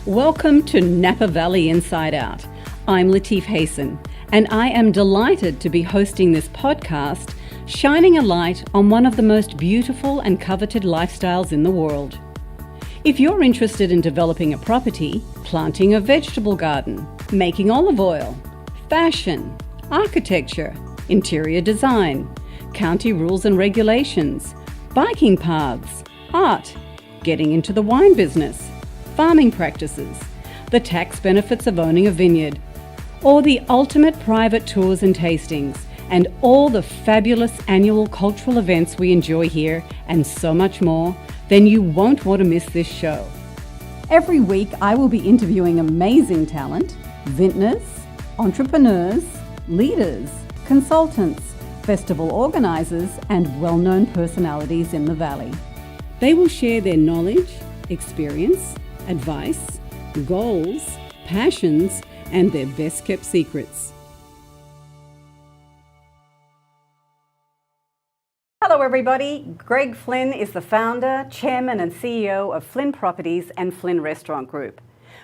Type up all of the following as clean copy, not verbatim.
Welcome to Napa Valley Inside Out. I'm Latif Hasan, and I am delighted to be hosting this podcast, shining a light on one of the most beautiful and coveted lifestyles in the world. If you're interested in developing a property, planting a vegetable garden, making olive oil, fashion, architecture, interior design, county rules and regulations, biking paths, art, getting into the wine business, farming practices, the tax benefits of owning a vineyard, or the ultimate private tours and tastings, and all the fabulous annual cultural events we enjoy here, and so much more, then you won't want to miss this show. Every week I will be interviewing amazing talent, vintners, entrepreneurs, leaders, consultants, festival organizers, and well-known personalities in the Valley. They will share their knowledge, experience, advice, goals, passions, and their best-kept secrets. Hello everybody, Greg Flynn is the founder, chairman and CEO of Flynn Properties and Flynn Restaurant Group.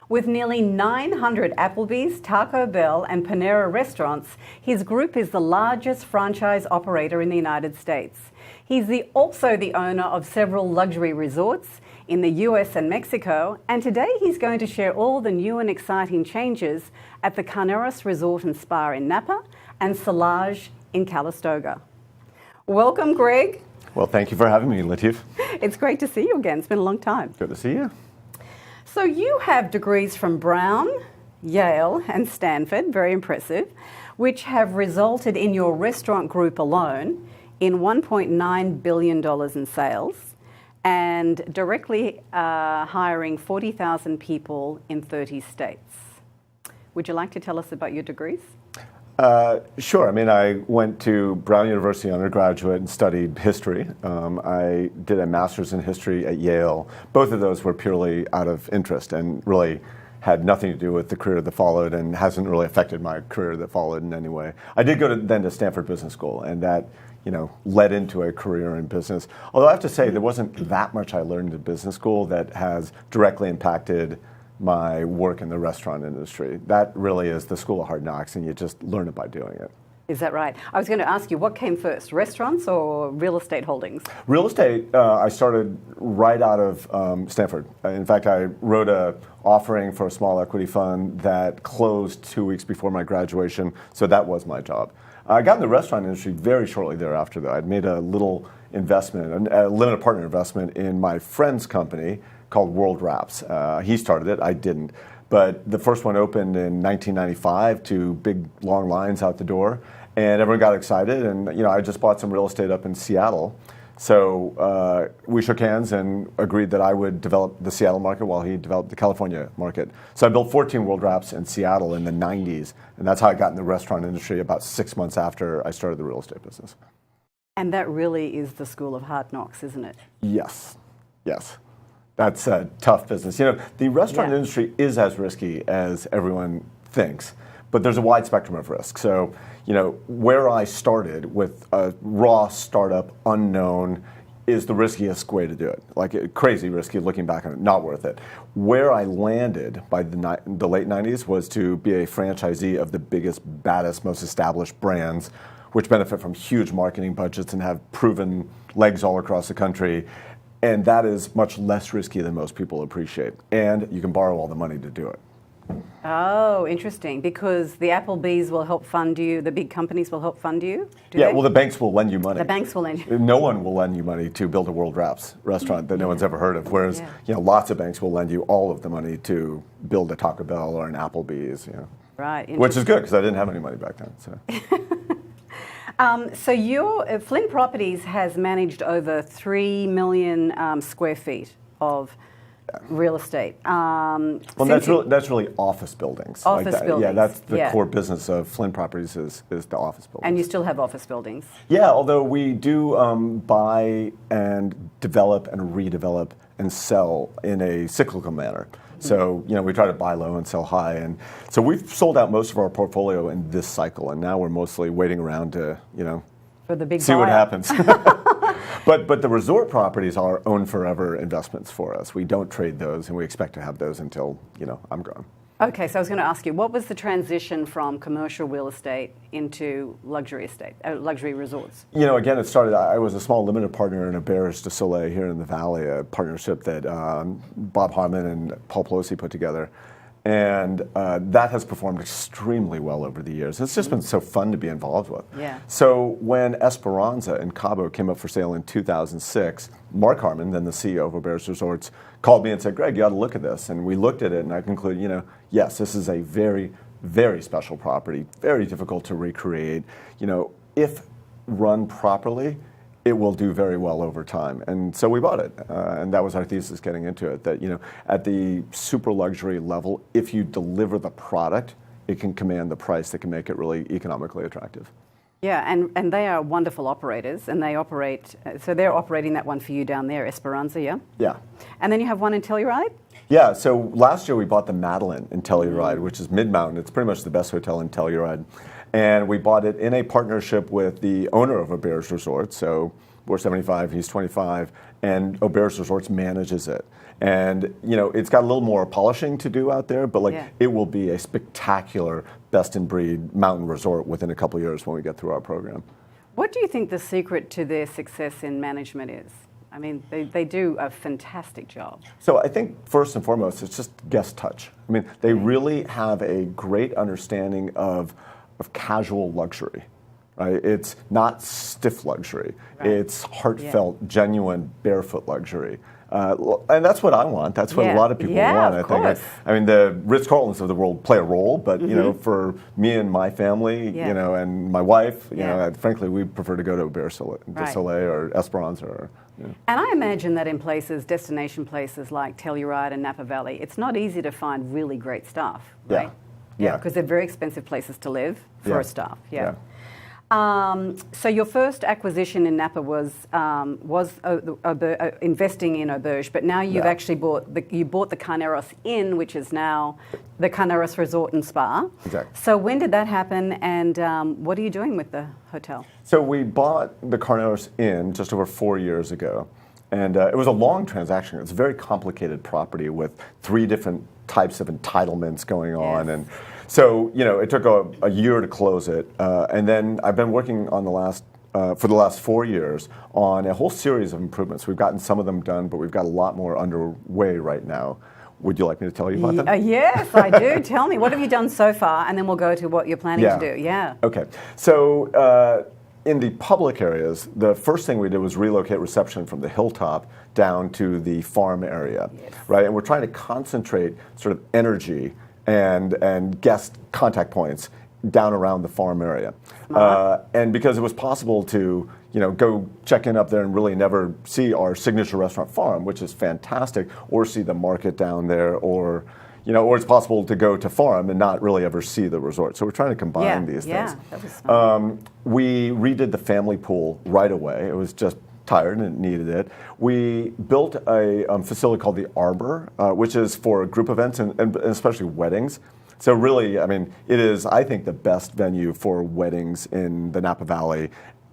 With nearly 900 Applebee's, Taco Bell and Panera restaurants, his group is the largest franchise operator in the United States. He's also the owner of several luxury resorts in the US and Mexico, and today he's going to share all the new and exciting changes at the Carneros Resort and Spa in Napa and Solage in Calistoga. Welcome, Greg. Well, thank you for having me, Latif. It's great to see you again. It's been a long time. Good to see you. So you have degrees from Brown, Yale, and Stanford, very impressive, which have resulted in your restaurant group alone in $1.9 billion in sales and directly hiring 40,000 people in 30 states. Would you like to tell us about your degrees? Sure. I mean, I went to Brown University undergraduate and studied history. I did a master's in history at Yale. Both of those were purely out of interest and really had nothing to do with the career that followed and hasn't really affected my career that followed in any way. I did go then to Stanford Business School, and that led into a career in business. Although I have to say, there wasn't that much I learned in business school that has directly impacted my work in the restaurant industry. That really is the school of hard knocks, and you just learn it by doing it. Is that right? I was going to ask you, what came first, restaurants or real estate holdings? Real estate, I started right out of Stanford. In fact, I wrote an offering for a small equity fund that closed 2 weeks before my graduation, so that was my job. I got in the restaurant industry very shortly thereafter, though. I'd made a little investment, a limited partner investment in my friend's company called World Wraps. He started it, I didn't. But the first one opened in 1995 to big long lines out the door, and everyone got excited. And I just bought some real estate up in Seattle. So we shook hands and agreed that I would develop the Seattle market while he developed the California market. So I built 14 World Wraps in Seattle in the 90s, and that's how I got in the restaurant industry about 6 months after I started the real estate business. And that really is the school of hard knocks, isn't it? Yes. That's a tough business. The restaurant industry is as risky as everyone thinks, but there's a wide spectrum of risk. So, where I started with a raw startup unknown is the riskiest way to do it. Like crazy risky looking back on it, not worth it. Where I landed by the late 90s was to be a franchisee of the biggest, baddest, most established brands, which benefit from huge marketing budgets and have proven legs all across the country. And that is much less risky than most people appreciate. And you can borrow all the money to do it. Oh, interesting. Because the Applebee's will help fund you, the big companies will help fund you? Well, the banks will lend you money. The banks will lend you. No one will lend you money to build a World Wraps restaurant that no one's ever heard of. Whereas, lots of banks will lend you all of the money to build a Taco Bell or an Applebee's. Right. Which is good, because I didn't have any money back then. So. So your Flynn Properties has managed over 3 million square feet of real estate. Well, that's really office buildings. Office buildings. Yeah, that's the core business of Flynn Properties is the office buildings. And you still have office buildings? Yeah, although we do buy and develop and redevelop and sell in a cyclical manner. So, we try to buy low and sell high. And so we've sold out most of our portfolio in this cycle, and now we're mostly waiting around to, for the big see what happens. But the resort properties are own forever investments for us. We don't trade those, and we expect to have those until, I'm gone. Okay, so I was going to ask you, what was the transition from commercial real estate into luxury resorts? Again, it started, I was a small limited partner in Auberge du Soleil here in the Valley, a partnership that Bob Harmon and Paul Pelosi put together. And that has performed extremely well over the years. It's just been so fun to be involved with. Yeah. So when Esperanza in Cabo came up for sale in 2006, Mark Harmon, then the CEO of Auberge Resorts, called me and said, Greg, you ought to look at this. And we looked at it, and I concluded, yes, this is a very, very special property, very difficult to recreate. If run properly, it will do very well over time. And so we bought it. And that was our thesis getting into it, that, at the super luxury level, if you deliver the product, it can command the price that can make it really economically attractive. Yeah, and they are wonderful operators, and they operate, so they're operating that one for you down there, Esperanza, yeah? Yeah. And then you have one in Telluride? Yeah, so last year we bought the Madeline in Telluride, which is mid-mountain. It's pretty much the best hotel in Telluride. And we bought it in a partnership with the owner of Auberge Resorts. So we're 75, he's 25, and Auberge Resorts manages it. And it's got a little more polishing to do out there, but it will be a spectacular best-in-breed mountain resort within a couple of years when we get through our program. What do you think the secret to their success in management is? I mean, they do a fantastic job. So I think first and foremost, it's just guest touch. I mean, they really have a great understanding of casual luxury. Right? It's not stiff luxury. Right. It's heartfelt, genuine, barefoot luxury. And that's what I want. That's what a lot of people want, I think. I mean, the Ritz-Carltons of the world play a role, but, for me and my family, and my wife, frankly, we prefer to go to Auberge du Soleil or Esperanza. Or, And I imagine that in destination places like Telluride and Napa Valley, it's not easy to find really great staff, right? Yeah. Because they're very expensive places to live for a staff. Yeah. So your first acquisition in Napa was investing in Auberge, but now you've actually bought the Carneros Inn, which is now the Carneros Resort and Spa. Exactly. So when did that happen, and what are you doing with the hotel? So we bought the Carneros Inn just over 4 years ago, and it was a long transaction. It's a very complicated property with 3 different types of entitlements going on, and so it took a year to close it, and then I've been working on for the last 4 years on a whole series of improvements. We've gotten some of them done, but we've got a lot more underway right now. Would you like me to tell you about them? Yes, I do. Tell me, what have you done so far, and then we'll go to what you're planning to do. Yeah. Okay. So in the public areas, the first thing we did was relocate reception from the hilltop down to the farm area, right? And we're trying to concentrate sort of energy and guest contact points down around the farm area. And because it was possible to go check in up there and really never see our signature restaurant farm, which is fantastic, or see the market down there, or it's possible to go to farm and not really ever see the resort. So we're trying to combine these things. That was fun. We redid the family pool right away. It was just tired and it needed it. We built a facility called the Arbor, which is for group events and especially weddings. So really, I mean, it is, I think, the best venue for weddings in the Napa Valley.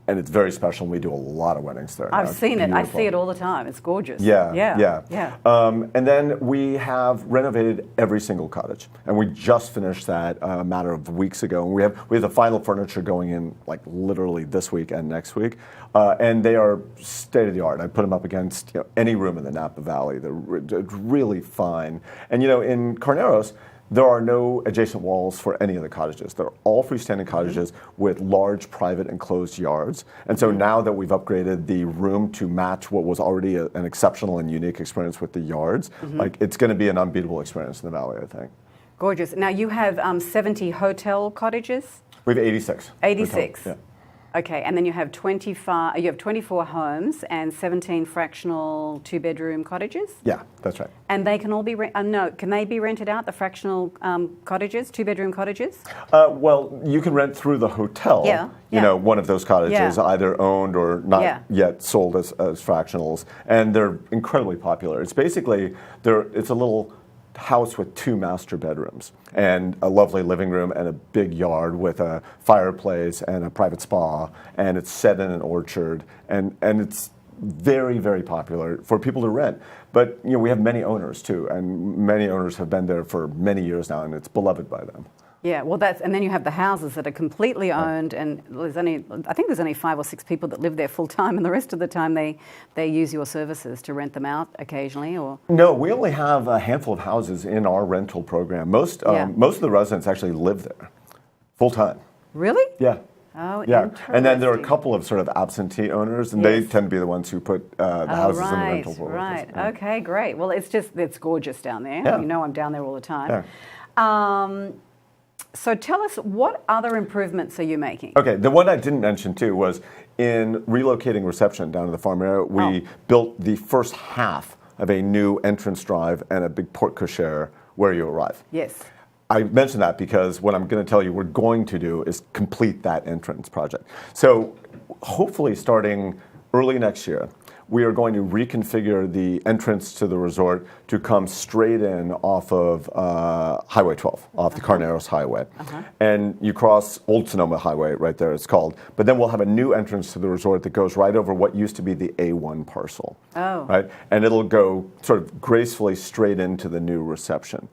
And it's very special, and we do a lot of weddings there. I've seen it. I see it all the time. It's gorgeous. Yeah. And then we have renovated every single cottage, and we just finished that a matter of weeks ago. And we have the final furniture going in like literally this week and next week, and they are state of the art. I put them up against any room in the Napa Valley. They're really fine. And in Carneros, there are no adjacent walls for any of the cottages. They're all freestanding cottages with large private enclosed yards. And so now that we've upgraded the room to match what was already an exceptional and unique experience with the yards, like it's going to be an unbeatable experience in the Valley, I think. Gorgeous. Now you have 70 hotel cottages? We have 86. 86. Hotel, okay, and then you have 24 homes and 17 fractional 2-bedroom cottages? Yeah, that's right. And they can all be can they be rented out, the fractional cottages, 2-bedroom cottages? Well, you can rent through the hotel. One of those cottages, either owned or not yet sold as fractionals, and they're incredibly popular. It's basically it's a little house with 2 master bedrooms and a lovely living room and a big yard with a fireplace and a private spa, and it's set in an orchard, and it's very, very popular for people to rent. But we have many owners too, and many owners have been there for many years now, and it's beloved by them. Yeah, well, and then you have the houses that are completely owned, and I think there's only 5 or 6 people that live there full time, and the rest of the time they use your services to rent them out occasionally, or? No, we only have a handful of houses in our rental program. Most of the residents actually live there full time. Really? Yeah. Oh, yeah. And then there are a couple of sort of absentee owners, and they tend to be the ones who put the houses in the rental program. Right. Yeah. Okay, great. Well, it's gorgeous down there. Yeah. I'm down there all the time. Yeah. So tell us, what other improvements are you making? Okay, the one I didn't mention too was in relocating reception down to the farm area, we built the first half of a new entrance drive and a big porte cochere where you arrive. Yes. I mention that because what I'm going to tell you we're going to do is complete that entrance project. So hopefully starting early next year, we are going to reconfigure the entrance to the resort to come straight in off of Highway 12, off the Carneros Highway. And you cross Old Sonoma Highway right there, it's called. But then we'll have a new entrance to the resort that goes right over what used to be the A1 parcel. Oh. Right? And it'll go sort of gracefully straight into the new reception.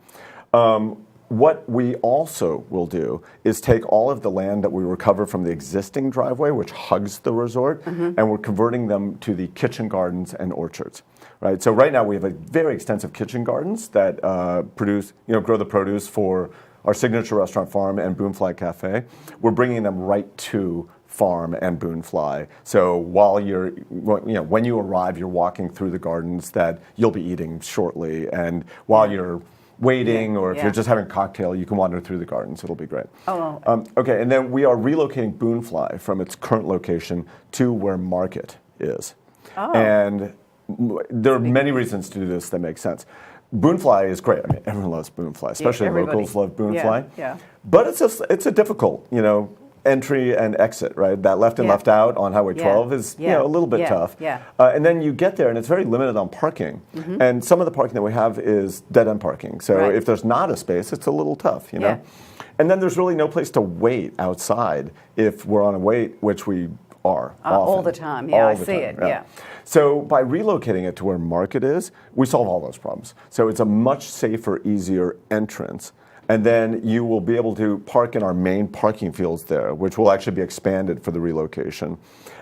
What we also will do is take all of the land that we recover from the existing driveway, which hugs the resort, and we're converting them to the kitchen gardens and orchards. Right. So right now we have a very extensive kitchen gardens that grow the produce for our signature restaurant Farm and Boonfly Cafe. We're bringing them right to Farm and Boonfly. So while when you arrive, you're walking through the gardens that you'll be eating shortly, and while you're waiting, or if you're just having a cocktail, you can wander through the gardens. It'll be great. Okay, and then we are relocating Boonfly from its current location to where Market is. And there are many reasons to do this that make sense. Boonfly is great. I mean, everyone loves Boonfly, especially locals love Boonfly. Yeah. But it's a difficult, entry and exit, right? That left and left out on Highway 12 is a little bit tough. And then you get there and it's very limited on parking. And some of the parking that we have is dead-end parking. So if there's not a space, it's a little tough, you know? And then there's really no place to wait outside if we're on a wait, which we are often. All the time, yeah, I see it, yeah. So by relocating it to where Market is, we solve all those problems. So it's a much safer, easier entrance. And then you will be able to park in our main parking fields there, which will actually be expanded for the relocation.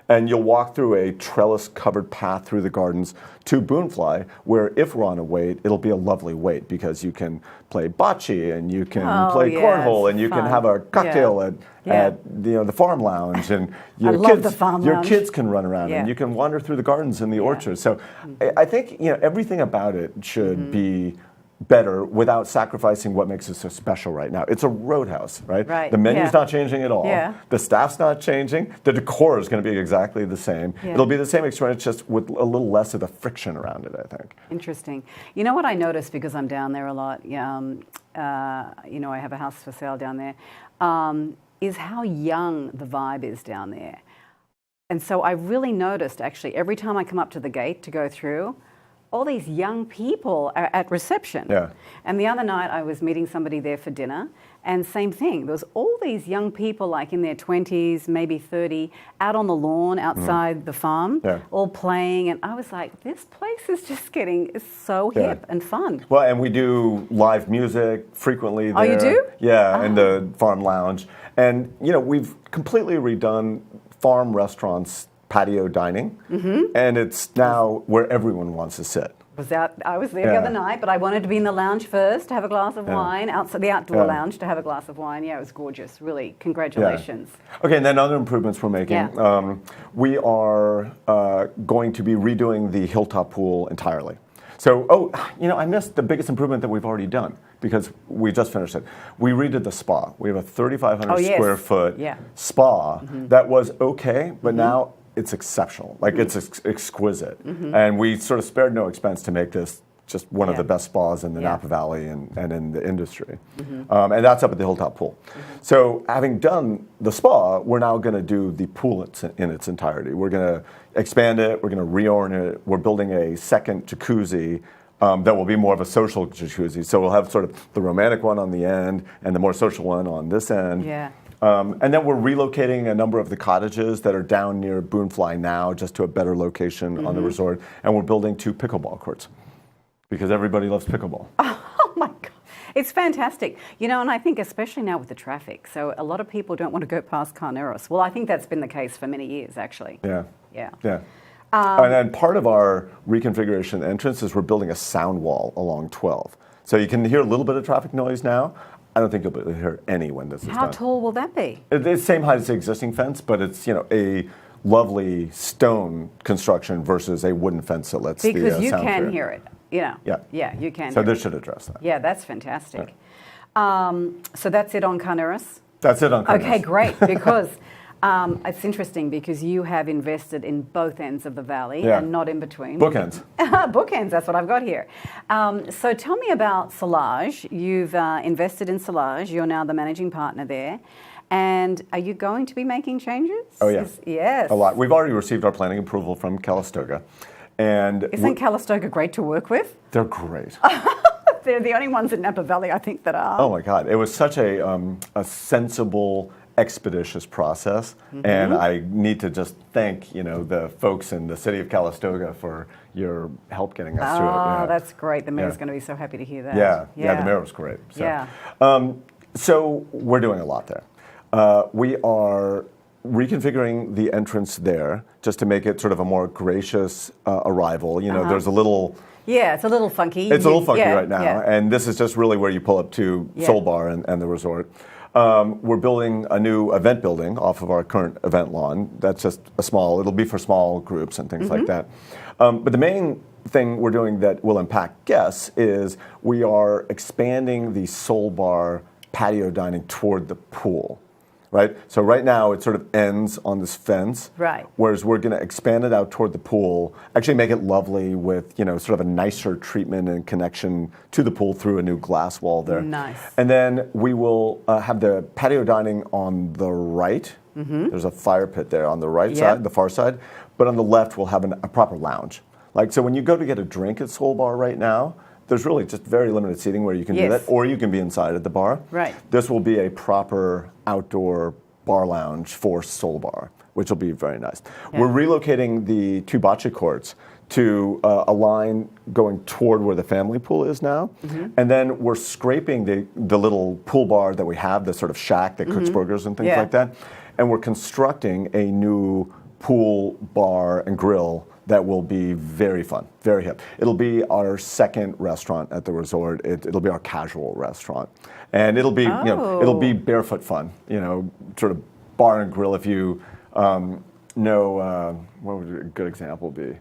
And you'll walk through a trellis-covered path through the gardens to Boonfly, where if we're on a wait, it'll be a lovely wait because you can play bocce and you can play cornhole and you can have a cocktail at the farm lounge, and your kids can run around and you can wander through the gardens and the orchards. So I think everything about it should be better without sacrificing what makes it so special right now. It's a roadhouse, right? The menu's not changing at all. The staff's not changing. The decor is going to be exactly the same. It'll be the same experience, just with a little less of the friction around it, I think. Interesting. You know what I noticed, because I'm down there a lot, I have a house for sale down there, is how young the vibe is down there. And so I really noticed, actually, every time I come up to the gate to go through, all these young people are at reception. And the other night I was meeting somebody there for dinner, and same thing. There was all these young people, like in their 20s, maybe 30, out on the lawn outside the farm, all playing. And I was like, this place is just getting so hip and fun. Well, and we do live music frequently there. Oh, you do? Yeah, in the farm lounge. And, we've completely redone farm restaurants patio dining, and it's now where everyone wants to sit. I was there the other night, but I wanted to be in the lounge first to have a glass of wine, outside the outdoor lounge to have a glass of wine. Yeah, it was gorgeous. Really, congratulations. Okay, and then other improvements we're making. We are going to be redoing the hilltop pool entirely. So, I missed the biggest improvement that we've already done because we just finished it. We redid the spa. We have a 3,500 square foot spa that was okay, but now it's exceptional. Like, it's exquisite. And we sort of spared no expense to make this just one of the best spas in the Napa Valley and in the industry. And that's up at the Hilltop Pool. So having done the spa, we're now going to do the pool in its entirety. We're going to expand it. We're going to reorient it. We're building a second jacuzzi that will be more of a social jacuzzi. So we'll have sort of the romantic one on the end and the more social one on this end. And then we're relocating a number of the cottages that are down near Boonfly now just to a better location on the resort. And we're building 2 pickleball courts because everybody loves pickleball. Oh my God. It's fantastic. You know, and I think especially now with the traffic, so a lot of people don't want to go past Carneros. Well, I think that's been the case for many years, actually. Yeah. Yeah. Yeah. And then part of our reconfiguration entrance is we're building a sound wall along 12. So you can hear a little bit of traffic noise now. I don't think you'll be able to hear any when this is done. How tall will that be? It's the same height as the existing fence, but it's, you know, a lovely stone construction versus a wooden fence that lets the Because you sound can through. hear it. You know. Yeah. Yeah, you can. So hear this it. should address that. Yeah, that's fantastic. So that's it on Carneros? That's it on Carneros. Okay, great. Because it's interesting because you have invested in both ends of the valley and not in between. Bookends. Bookends, that's what I've got here. So tell me about Solage. You've invested in Solage. You're now the managing partner there. And are you going to be making changes? Oh, yeah. Yes. A lot. We've already received our planning approval from Calistoga. And Isn't Calistoga great to work with? they're great. They're the only ones in Napa Valley, I think, that are. Oh, my God. It was such a sensible, expeditious process. And I need to just thank, you know, the folks in the city of Calistoga for your help getting us through it. Oh, Yeah. that's great. The mayor's going to be so happy to hear that. Yeah, the mayor was great. So, Yeah. So we're doing a lot there. We are reconfiguring the entrance there just to make it sort of a more gracious arrival. You know, there's a little... Yeah, it's a little funky. It's a little funky right now, yeah. and this is just really where you pull up to Soul Bar and the resort. We're building a new event building off of our current event lawn. That's just it'll be for small groups and things like that. But the main thing we're doing that will impact guests is we are expanding the Soul Bar patio dining toward the pool. Right? So right now it sort of ends on this fence. Right. Whereas we're going to expand it out toward the pool, actually make it lovely with, you know, sort of a nicer treatment and connection to the pool through a new glass wall there. Nice. And then we will have the patio dining on the right. There's a fire pit there on the right side, the far side. But on the left, we'll have a proper lounge. Like, so when you go to get a drink at Soul Bar right now, there's really just very limited seating where you can do that, or you can be inside at the bar. Right. This will be a proper outdoor bar lounge for Soul Bar, which will be very nice. Yeah. We're relocating the 2 bocce courts to a line going toward where the family pool is now. And then we're scraping the little pool bar that we have, the sort of shack that cooks burgers and things like that. And we're constructing a new pool, bar, and grill that will be very fun, very hip. It'll be our second restaurant at the resort. It'll be our casual restaurant, and it'll be you know, it'll be barefoot fun. You know, sort of bar and grill. If you know, what would a good example be?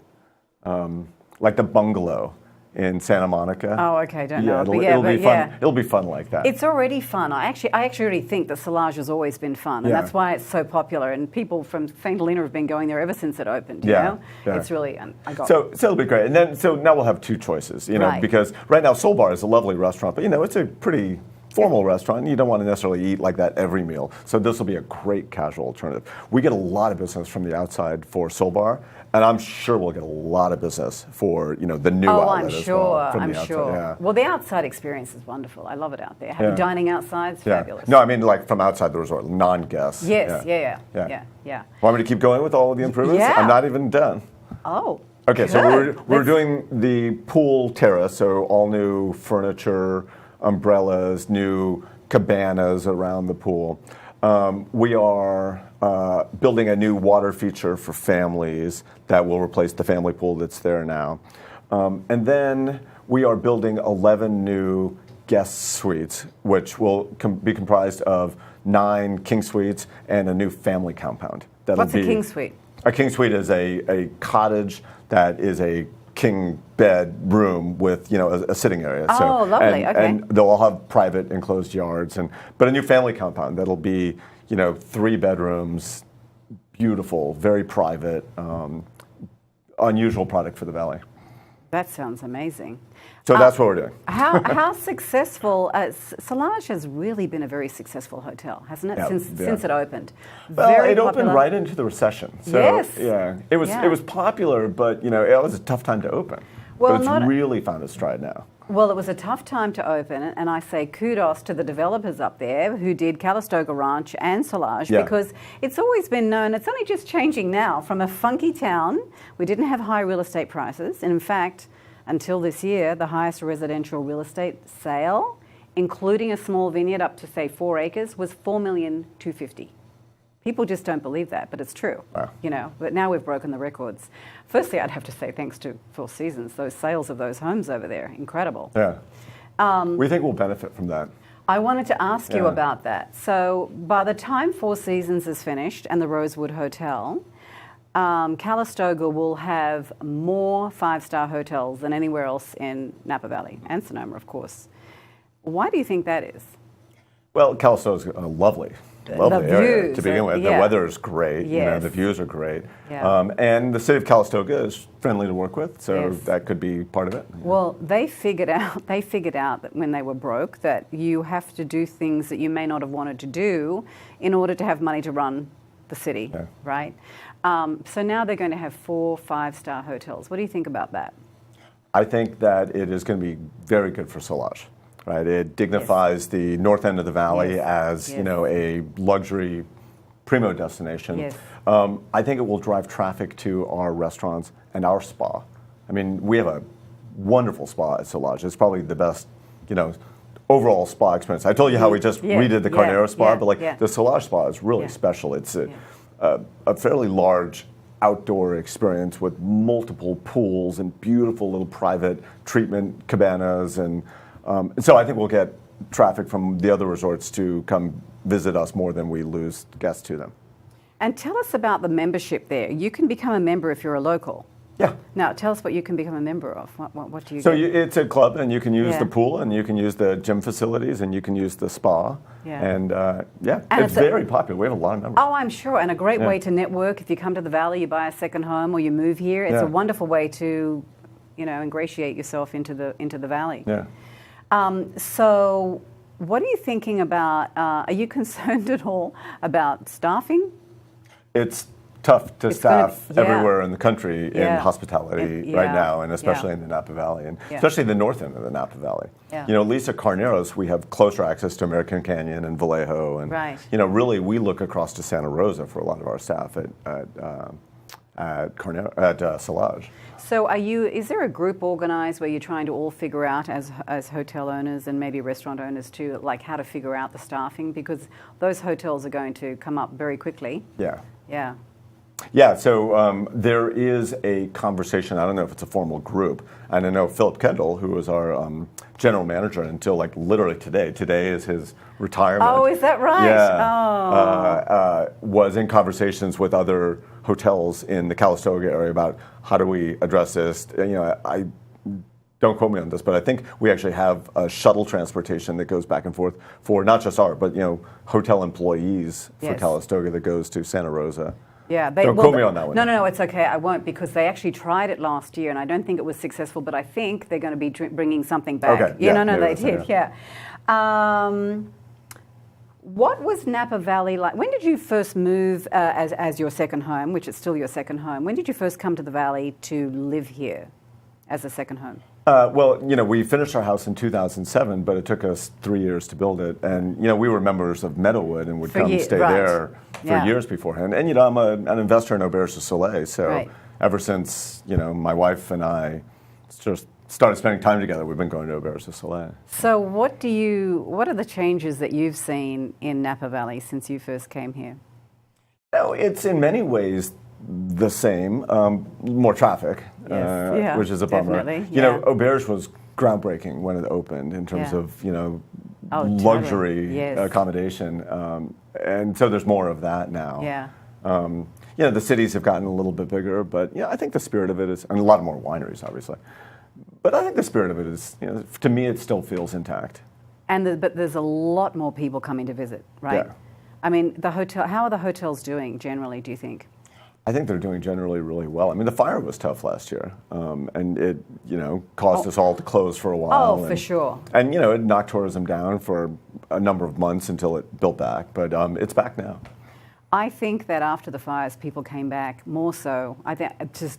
Like the Bungalow in Santa Monica. Oh, okay, don't know. It'll be fun. Yeah. It'll be fun like that. It's already fun. I actually already think that Solage has always been fun, and that's why it's so popular. And people from St. Helena have been going there ever since it opened. You know? It's really. So it'll be great. And then now we'll have 2 choices. You know, because right now Soul Bar is a lovely restaurant, but you know it's a pretty formal restaurant. You don't want to necessarily eat like that every meal. So this will be a great casual alternative. We get a lot of business from the outside for Soul Bar. And I'm sure we'll get a lot of business for, you know, the new outlet as well. I'm sure. Yeah. Well, the outside experience is wonderful. I love it out there. Having dining outside is fabulous. No, I mean like from outside the resort, non-guests. Yes, yeah. Want me to keep going with all of the improvements? Yeah. I'm not even done. Oh. Okay, good. so we're doing the pool terrace, so all new furniture, umbrellas, new cabanas around the pool. We are building a new water feature for families that will replace the family pool that's there now. And then we are building 11 new guest suites, which will be comprised of 9 king suites and a new family compound. What's a king suite? A king suite is a cottage that is a king bed room with, you know, a sitting area. Oh, lovely. Okay. And they'll all have private enclosed yards, but a new family compound that'll be, you know, 3 bedrooms, beautiful, very private, unusual product for the valley. That sounds amazing. So that's what we're doing. How successful? Solage has really been a very successful hotel, hasn't it? Since it opened. Well, it opened right into the recession. So, yes. Yeah. It was popular, but you know, it was a tough time to open. Well, but it's really found its stride now. Well, it was a tough time to open, and I say kudos to the developers up there who did Calistoga Ranch and Solage, because it's always been known, it's only just changing now, from a funky town. We didn't have high real estate prices, and in fact, until this year, the highest residential real estate sale, including a small vineyard up to, say, 4 acres, was $4,250,000. People just don't believe that, but it's true. Wow. You know. But now we've broken the records. Firstly, I'd have to say thanks to Four Seasons. Those sales of those homes over there, incredible. Yeah. We think we'll benefit from that. I wanted to ask you about that. So by the time Four Seasons is finished and the Rosewood Hotel, Calistoga will have more 5-star hotels than anywhere else in Napa Valley, and Sonoma, of course. Why do you think that is? Well, Calistoga's lovely area to begin with. The weather is great. Yes. You know, the views are great. Yeah. And the city of Calistoga is friendly to work with, so that could be part of it. Well, they figured out that when they were broke that you have to do things that you may not have wanted to do in order to have money to run the city, right? So now they're going to have 4 5-star hotels. What do you think about that? I think that it is going to be very good for Solage. Right, it dignifies the north end of the valley as you know, a luxury primo destination. I think it will drive traffic to our restaurants and our spa. I mean, we have a wonderful spa at Solage. It's probably the best, you know, overall spa experience. I told you how we just redid the Carneros Spa, but like the Solage Spa is really special. It's a fairly large outdoor experience with multiple pools and beautiful little private treatment cabanas, and so I think we'll get traffic from the other resorts to come visit us more than we lose guests to them. And tell us about the membership there. You can become a member if you're a local. Yeah. Now, tell us what you can become a member of. What do you So get? it's a club, and you can use the pool, and you can use the gym facilities, and you can use the spa. And and it's very popular. We have a lot of members. Oh, I'm sure. And a great way to network. If you come to the Valley, you buy a second home, or you move here. It's a wonderful way to, you know, ingratiate yourself into the Valley. Yeah. So what are you thinking about? Are you concerned at all about staffing? It's tough to staff everywhere in the country in hospitality right now, and especially in the Napa Valley, and especially the north end of the Napa Valley. You know, at least at Carneros, we have closer access to American Canyon and Vallejo, and you know, really, we look across to Santa Rosa for a lot of our staff at Solage. So is there a group organized where you're trying to all figure out as hotel owners and maybe restaurant owners too, like how to figure out the staffing? Because those hotels are going to come up very quickly. Yeah, so there is a conversation. I don't know if it's a formal group. And I know Philip Kendall, who was our general manager until like literally today. Today is his retirement. Oh, is that right? Yeah. Was in conversations with other hotels in the Calistoga area about how do we address this. You know, I don't quote me on this, but I think we actually have a shuttle transportation that goes back and forth for not just but you know, hotel employees for Calistoga that goes to Santa Rosa. Yeah, don't quote me on that one. No, it's okay. I won't, because they actually tried it last year, and I don't think it was successful. But I think they're going to be bringing something back. Okay. They did. What was Napa Valley like? When did you first move as your second home, which is still your second home? When did you first come to the Valley to live here as a second home? Well, you know, we finished our house in 2007, but it took us 3 years to build it. And, you know, we were members of Meadowwood and would come stay there for years beforehand. And, you know, I'm an investor in Auberge du Soleil. So ever since, you know, my wife and I just started spending time together, we've been going to Auberge du Soleil. So what are the changes that you've seen in Napa Valley since you first came here? No, it's in many ways the same, more traffic, which is a bummer. You know, Auberge was groundbreaking when it opened in terms of, you know, luxury accommodation, and so there's more of that now. You know, the cities have gotten a little bit bigger, but I think the spirit of it is, and a lot more wineries, obviously. But I think the spirit of it is, you know, to me, it still feels intact. But there's a lot more people coming to visit, right? Yeah. I mean, how are the hotels doing generally, do you think? I think they're doing generally really well. I mean, the fire was tough last year, and it, you know, caused us all to close for a while. Oh, for sure. And, you know, it knocked tourism down for a number of months until it built back, but it's back now. I think that after the fires, people came back more so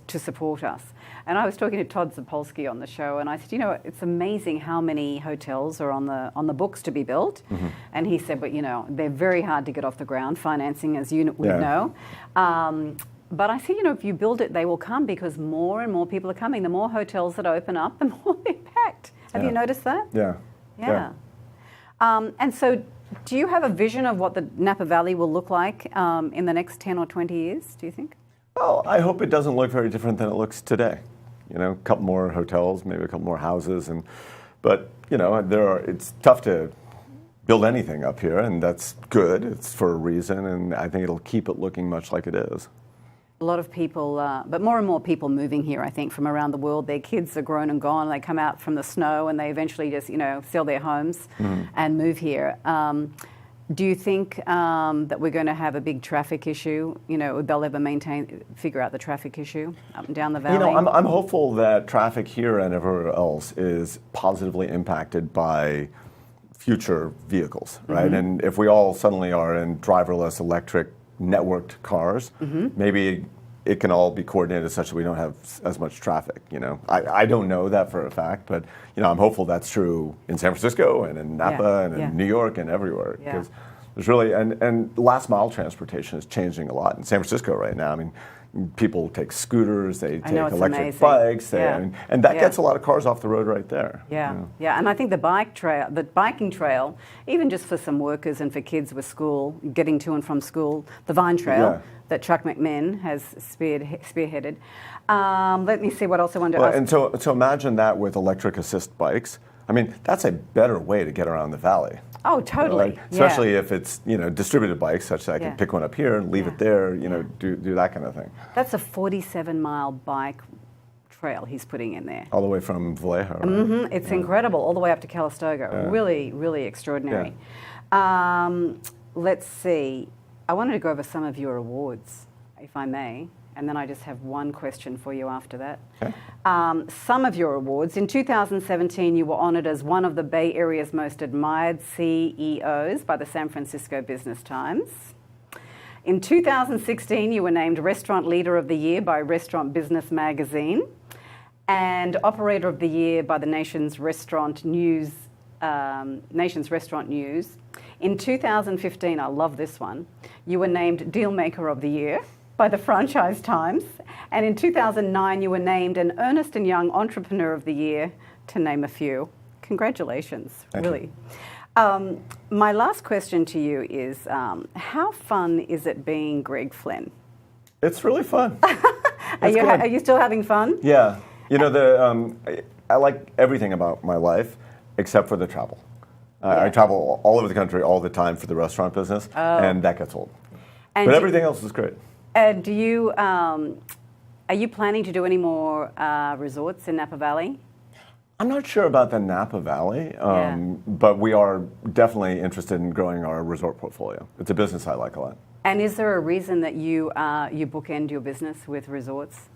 to support us. And I was talking to Todd Zapolsky on the show, and I said, you know, it's amazing how many hotels are on the books to be built. Mm-hmm. And he said, but you know, they're very hard to get off the ground, financing, as you would know. But I see, you know, if you build it, they will come, because more and more people are coming. The more hotels that open up, the more they're packed. Have you noticed that? Yeah. And so, do you have a vision of what the Napa Valley will look like in the next 10 or 20 years, do you think? Well, I hope it doesn't look very different than it looks today. You know, a couple more hotels, maybe a couple more houses, but you know, it's tough to build anything up here, and that's good. It's for a reason, and I think it'll keep it looking much like it is. A lot of people, but more and more people moving here, I think, from around the world. Their kids are grown and gone. They come out from the snow, and they eventually just, you know, sell their homes and move here. Do you think that we're going to have a big traffic issue? You know, they'll ever figure out the traffic issue up and down the valley? You know, I'm hopeful that traffic here and everywhere else is positively impacted by future vehicles, right? Mm-hmm. And if we all suddenly are in driverless electric networked cars, maybe it can all be coordinated such that we don't have as much traffic. You know, I don't know that for a fact, but you know, I'm hopeful that's true in San Francisco and in Napa and in New York and everywhere, because there's really and last mile transportation is changing a lot in San Francisco right now. I mean, people take scooters, they take electric bikes, and that gets a lot of cars off the road right there. And I think the biking trail, even just for some workers and for kids with school, getting to and from school, the Vine Trail that Chuck McMinn has spearheaded. Let me see what else I wanted to ask. And so imagine that with electric assist bikes. I mean, that's a better way to get around the valley. Oh, totally. You know, especially if it's, you know, distributed bikes, such that I can pick one up here and leave it there, you know, do that kind of thing. That's a 47-mile bike trail he's putting in there. All the way from Vallejo, right? It's incredible, all the way up to Calistoga. Really, really extraordinary. Let's see. I wanted to go over some of your awards, if I may. And then I just have one question for you after that. Okay. Some of your awards. In 2017, you were honored as one of the Bay Area's most admired CEOs by the San Francisco Business Times. In 2016, you were named Restaurant Leader of the Year by Restaurant Business Magazine and Operator of the Year by the Nation's Restaurant News. In 2015, I love this one, you were named Dealmaker of the Year by the Franchise Times, and in 2009 you were named an Ernst & Young Entrepreneur of the Year, to name a few. Congratulations, really. My last question to you is, how fun is it being Greg Flynn? It's really fun. Are you still having fun? Yeah. You know, I like everything about my life except for the travel. I travel all over the country all the time for the restaurant business, and that gets old. But everything else is great. Do you, are you planning to do any more resorts in Napa Valley? I'm not sure about the Napa Valley, but we are definitely interested in growing our resort portfolio. It's a business I like a lot. And is there a reason that you bookend your business with resorts?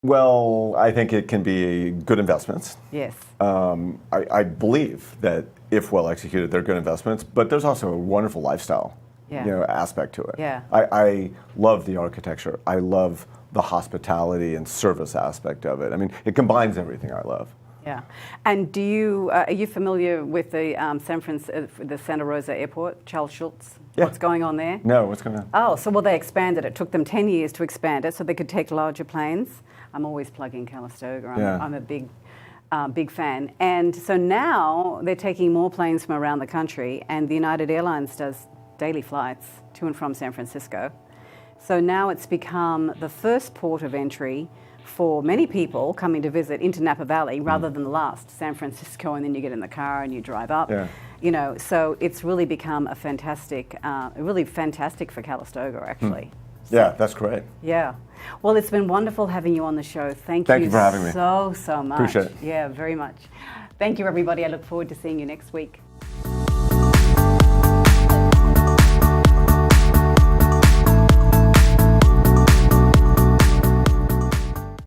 Well, I think it can be good investments. Yes. I believe that if well executed, they're good investments, but there's also a wonderful lifestyle aspect to it. Yeah. I love the architecture. I love the hospitality and service aspect of it. I mean, it combines everything I love. Yeah. And are you familiar with the the Santa Rosa Airport, Charles Schultz? Yeah. What's going on there? No, what's going on? Oh, so they expanded it. It took them 10 years to expand it so they could take larger planes. I'm always plugging Calistoga. I'm a big fan. And so now they're taking more planes from around the country, and the United Airlines does daily flights to and from San Francisco. So now it's become the first port of entry for many people coming to visit into Napa Valley rather than the last, San Francisco, and then you get in the car and you drive up. Yeah. You know, so it's really become really fantastic for Calistoga, actually. Yeah, that's great. Yeah. Well, it's been wonderful having you on the show. Thank you for having me. So much. Appreciate it. Yeah, very much. Thank you, everybody. I look forward to seeing you next week.